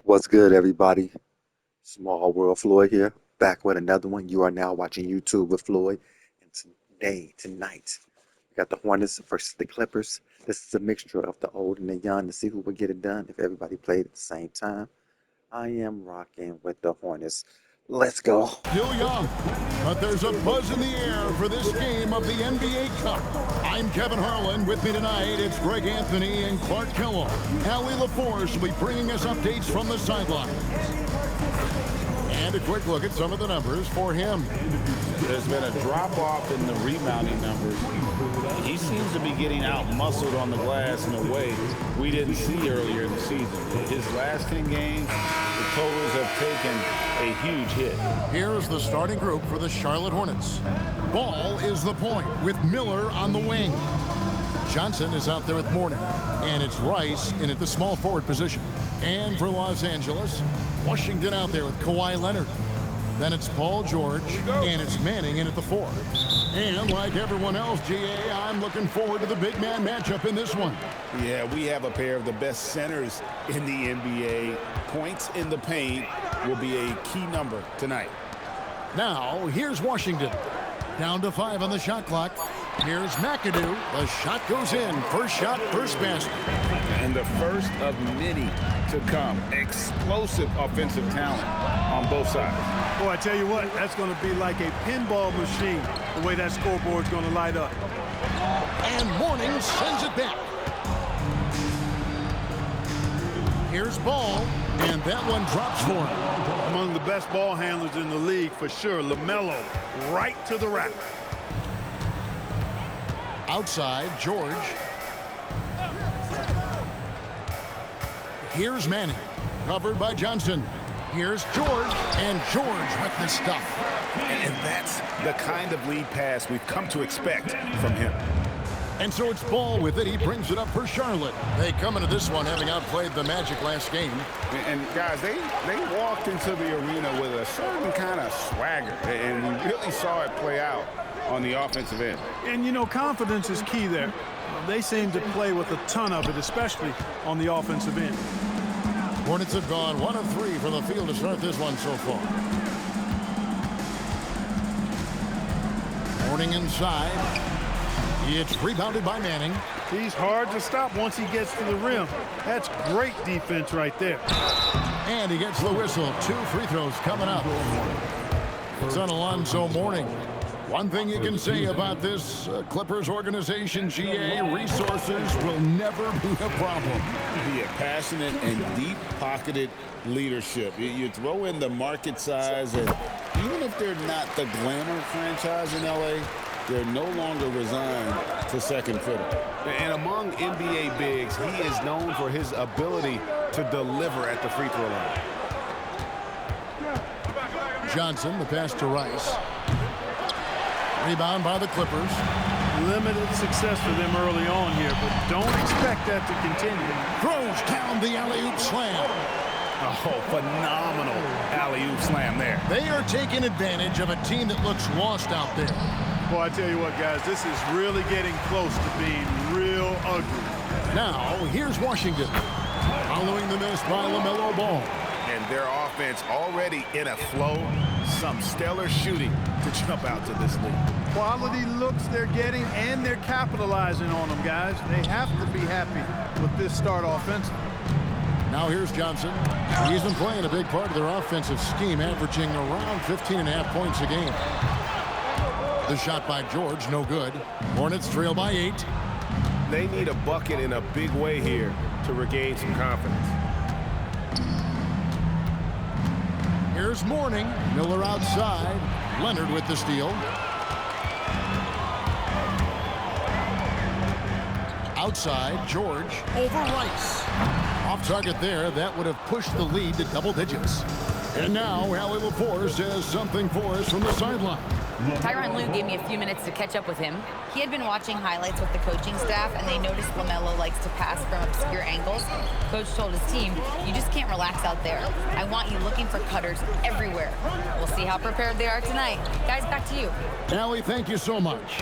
What's good, everybody? Small World Floyd here, back with another one. You are now watching YouTube with Floyd, and tonight, we got the Hornets versus the Clippers. This is a mixture of the old and the young to see who would get it done if everybody played at the same time. I am rocking with the Hornets. Let's go. Still young, but there's a buzz in the air for this game of the NBA Cup. I'm Kevin Harlan. With me tonight, it's Greg Anthony and Clark Kellogg. Allie LaForce will be bringing us updates from the sidelines. And a quick look at some of the numbers for him. There's been a drop-off in the rebounding numbers. He seems to be getting out-muscled on the glass in a way we didn't see earlier in the season. His last 10 games, the totals have taken a huge hit. Here's the starting group for the Charlotte Hornets. Ball is the point with Miller on the wing. Johnson is out there with Mourning, and it's Rice in at the small forward position. And for Los Angeles, Washington out there with Kawhi Leonard. Then it's Paul George, and it's Manning in at the 4. And like everyone else, GA, I'm looking forward to the big man matchup in this one. Yeah, we have a pair of the best centers in the NBA. Points in the paint will be a key number tonight. Now, here's Washington. Down to 5 on the shot clock. Here's McAdoo. The shot goes in. First shot, first basket. And the first of many to come. Explosive offensive talent on both sides. Boy, I tell you what, that's going to be like a pinball machine, the way that scoreboard's going to light up. And Mourning sends it back. Here's Ball, and that one drops for him. Among the best ball handlers in the league, for sure. LaMelo, right to the rack. Outside, George. Here's Manning, covered by Johnson. Here's George, and George with the stuff. And that's the kind of lead pass we've come to expect from him. And so it's Ball with it. He brings it up for Charlotte. They come into this one having outplayed the Magic last game. And guys, they walked into the arena with a certain kind of swagger, and we really saw it play out on the offensive end. And, you know, confidence is key there. They seem to play with a ton of it, especially on the offensive end. Hornets have gone 1 of 3 from the field to start this one so far. Mourning inside. It's rebounded by Manning. He's hard to stop once he gets to the rim. That's great defense right there. And he gets the whistle. 2 free throws coming up. It's on Alonzo Mourning. One thing you can say about this Clippers organization, GA, resources will never be a problem. Be a passionate and deep-pocketed leadership. You throw in the market size, and even if they're not the glamour franchise in LA, they're no longer resigned to second fiddle. And among NBA bigs, he is known for his ability to deliver at the free throw line. Johnson, the pass to Rice. Rebound by the Clippers. Limited success for them early on here, but don't expect that to continue. Throws down the alley-oop slam. Oh, phenomenal alley-oop slam there. They are taking advantage of a team that looks lost out there. Boy, I tell you what, guys, this is really getting close to being real ugly. Now, here's Washington. Following the miss by LaMelo Ball. And their offense already in a flow. Some stellar shooting to jump out to this lead. Quality looks they're getting, and they're capitalizing on them, guys. They have to be happy with this start offensively. Now here's Johnson. He's been playing a big part of their offensive scheme, averaging around 15.5 points a game. The shot by George, no good. Hornets trail by 8. They need a bucket in a big way here to regain some confidence. Here's Mourning. Miller outside. Leonard with the steal. Outside, George over Rice. Off target there. That would have pushed the lead to double digits. And now, Allie LaForce has something for us from the sideline. Tyronn Lue gave me a few minutes to catch up with him. He had been watching highlights with the coaching staff, and they noticed LaMelo likes to pass from obscure angles. Coach told his team, you just can't relax out there. I want you looking for cutters everywhere. We'll see how prepared they are tonight. Guys, back to you. Allie, thank you so much.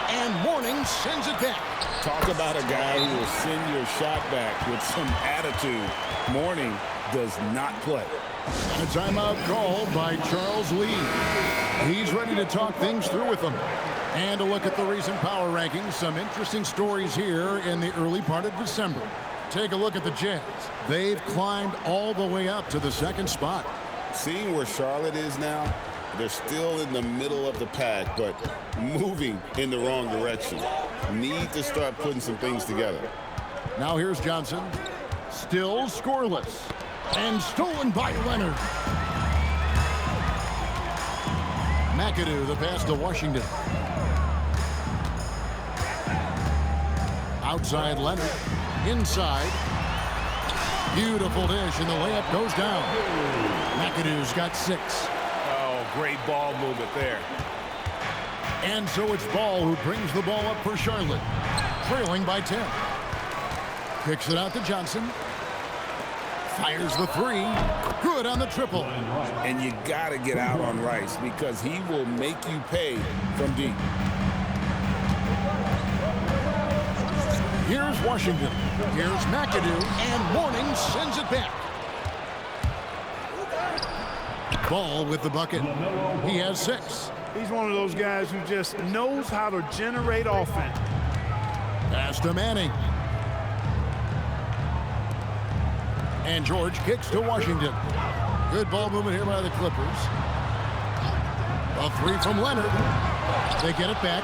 And Mourning sends it back. Talk about a guy who will send your shot back with some attitude. Mourning does not play. A timeout called by Charles Lee. He's ready to talk things through with them. And a look at the recent power rankings. Some interesting stories here in the early part of December. Take a look at the Jazz. They've climbed all the way up to the 2nd spot. Seeing where Charlotte is now, they're still in the middle of the pack, but moving in the wrong direction. Need to start putting some things together. Now here's Johnson. Still scoreless. And stolen by Leonard. McAdoo, the pass to Washington. Outside Leonard. Inside. Beautiful dish, and the layup goes down. McAdoo's got 6. Oh, great ball movement there. And so it's Ball who brings the ball up for Charlotte. Trailing by 10. Kicks it out to Johnson. Fires the 3. Good on the triple. And you got to get out on Rice because he will make you pay from deep. Here's Washington. Here's McAdoo, and Mourning sends it back. Ball with the bucket. He has 6. He's one of those guys who just knows how to generate offense. Pass to Manning. And George kicks to Washington. Good ball movement here by the Clippers. A 3 from Leonard. They get it back.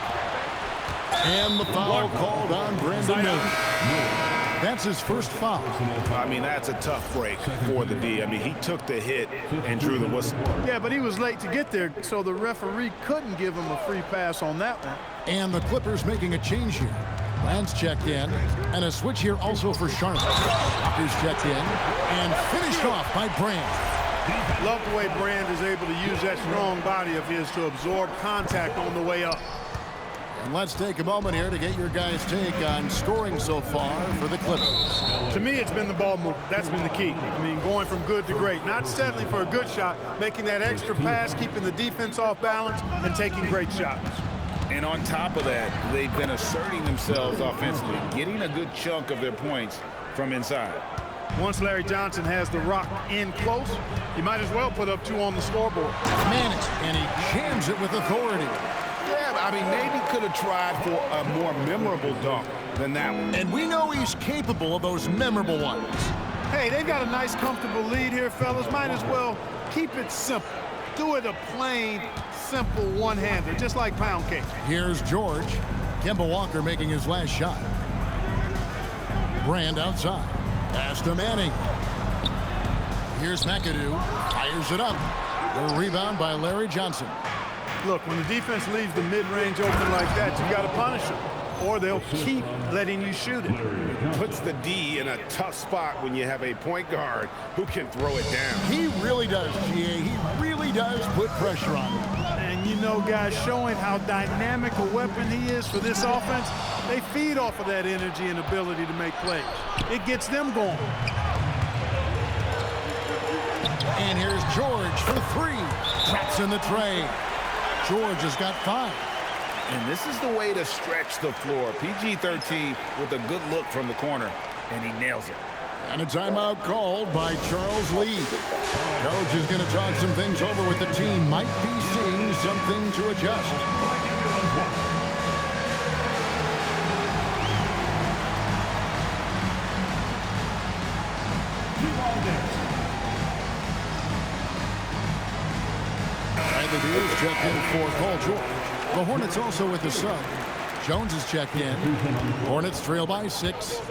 And the foul called on Brandon Miller. That's his first foul. I mean, that's a tough break for the D. I mean, he took the hit and drew the whistle. Yeah, but he was late to get there, so the referee couldn't give him a free pass on that one. And the Clippers making a change here. Lance checked in, and a switch here also for Charlotte. Walker's checked in, and finished off by Brand. Love the way Brand is able to use that strong body of his to absorb contact on the way up. And let's take a moment here to get your guys' take on scoring so far for the Clippers. To me, it's been the ball movement. That's been the key. I mean, going from good to great. Not settling for a good shot, making that extra pass, keeping the defense off balance, and taking great shots. And on top of that, they've been asserting themselves offensively, getting a good chunk of their points from inside. Once Larry Johnson has the rock in close, he might as well put up 2 on the scoreboard. Manning, and he jams it with authority. Yeah, I mean, maybe could have tried for a more memorable dunk than that one. And we know he's capable of those memorable ones. Hey, they've got a nice, comfortable lead here, fellas. Might as well keep it simple. Do it a plain, simple one-hander, just like pound cake. Here's George. Kemba Walker making his last shot. Brand outside. Pass to Manning. Here's McAdoo. Fires it up. The rebound by Larry Johnson. Look, when the defense leaves the mid-range open like that, you got to punish them, or they'll keep letting you shoot it. Puts the D in a tough spot when you have a point guard who can throw it down. He really does, GA. He really does put pressure on him. And you know, guys, showing how dynamic a weapon he is for this offense, they feed off of that energy and ability to make plays. It gets them going. And here's George for 3. Traps in the tray. George has got 5. And this is the way to stretch the floor. PG-13 with a good look from the corner, and he nails it. And a timeout called by Charles Lee. Coach is going to talk some things over with the team. Might be seeing something to adjust. Bradley Beal is checked in for Paul George. The Hornets also with the sub. Jones is checked in. Hornets trail by 6.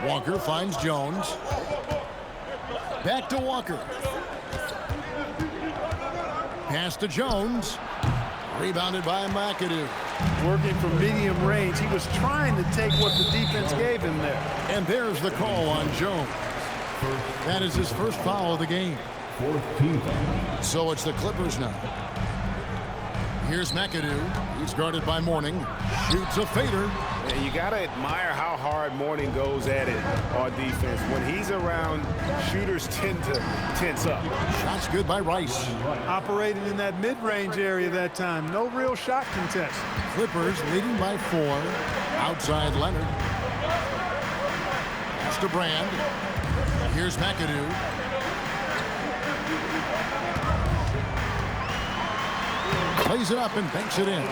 Walker finds Jones. Back to Walker. Pass to Jones. Rebounded by McAdoo. Working from medium range, he was trying to take what the defense gave him there. And there's the call on Jones. That is his first foul of the game. So it's the Clippers now. Here's McAdoo. He's guarded by Mourning. Shoots a fader. And you got to admire how hard Mourning goes at it on defense. When he's around, shooters tend to tense up. Shots good by Rice. Operating in that mid-range area that time. No real shot contest. Clippers leading by 4. Outside Leonard. Pass to Brand. Here's McAdoo. Plays it up and banks it in.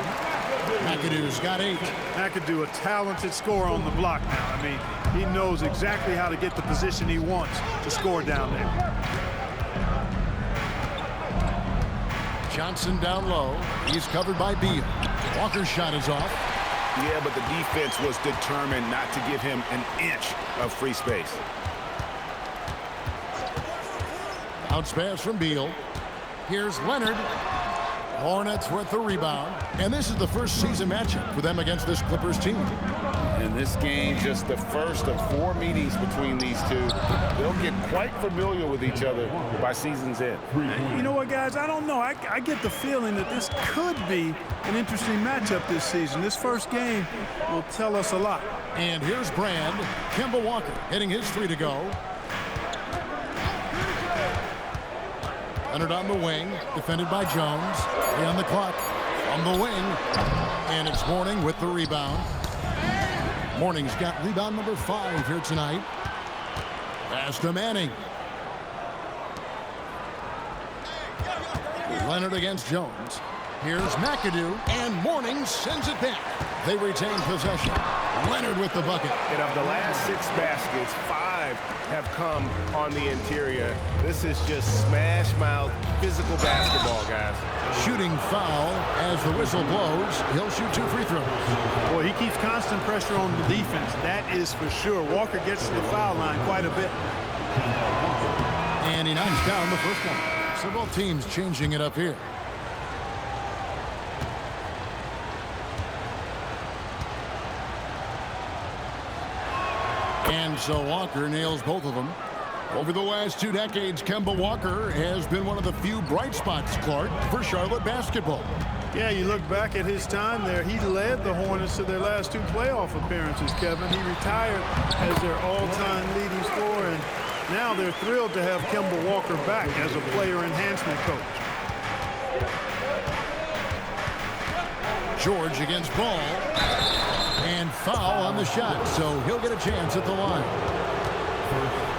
McAdoo's got 8. McAdoo, a talented scorer on the block now. I mean, he knows exactly how to get the position he wants to score down there. Johnson down low. He's covered by Beal. Walker's shot is off. Yeah, but the defense was determined not to give him an inch of free space. Bounce pass from Beal. Here's Leonard. Hornets with the rebound. And this is the first season matchup for them against this Clippers team. And this game, just the first of 4 meetings between these two. They'll get quite familiar with each other by season's end. You know what, guys? I don't know. I get the feeling that this could be an interesting matchup this season. This first game will tell us a lot. And here's Brand. Kemba Walker hitting his 3 to go. Leonard on the wing, defended by Jones. 3 on the clock, on the wing. And it's Mourning with the rebound. Mourning's got rebound number 5 here tonight. Pass to Manning. Leonard against Jones. Here's McAdoo, and Mourning sends it back. They retain possession. Leonard with the bucket. And of the last 6 baskets, 5 have come on the interior. This is just smash mouth physical basketball, guys. Shooting foul as the whistle blows. He'll shoot 2 free throws. Boy, he keeps constant pressure on the defense. That is for sure. Walker gets to the foul line quite a bit. And he knocks down the first one. So both teams changing it up here. And so Walker nails both of them. Over the last 2 decades, Kemba Walker has been one of the few bright spots, Clark, for Charlotte basketball. Yeah, you look back at his time there, he led the Hornets to their last 2 playoff appearances, Kevin. He retired as their all-time leading scorer, and now they're thrilled to have Kemba Walker back as a player enhancement coach. George against Ball. And foul on the shot, so he'll get a chance at the line.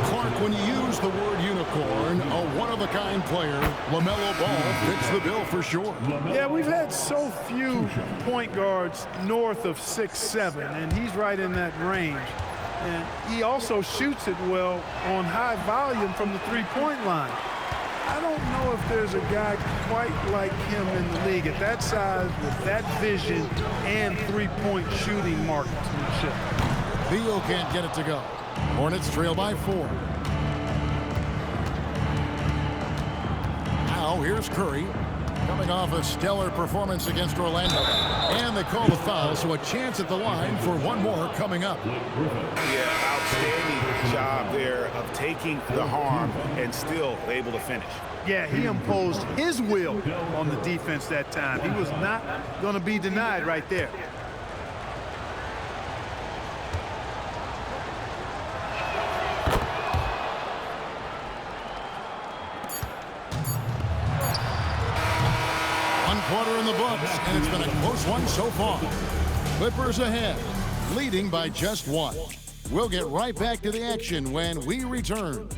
Clark, when you use the word unicorn, a one-of-a-kind player, LaMelo Ball fits the bill for sure. Yeah, we've had so few point guards north of 6'7", and he's right in that range. And he also shoots it well on high volume from the three-point line. I don't know if there's a guy quite like him in the league at that size with that vision and three-point shooting marksmanship. Beal can't get it to go. Hornets trail by 4. Now here's Curry, coming off a stellar performance against Orlando. And they call the foul, so a chance at the line for one more coming up. Yeah, outstanding job there of taking the harm and still able to finish. Yeah, he imposed his will on the defense that time. He was not going to be denied right there. One quarter in the books, and it's been a close one so far. Clippers ahead, leading by just 1. We'll get right back to the action when we return.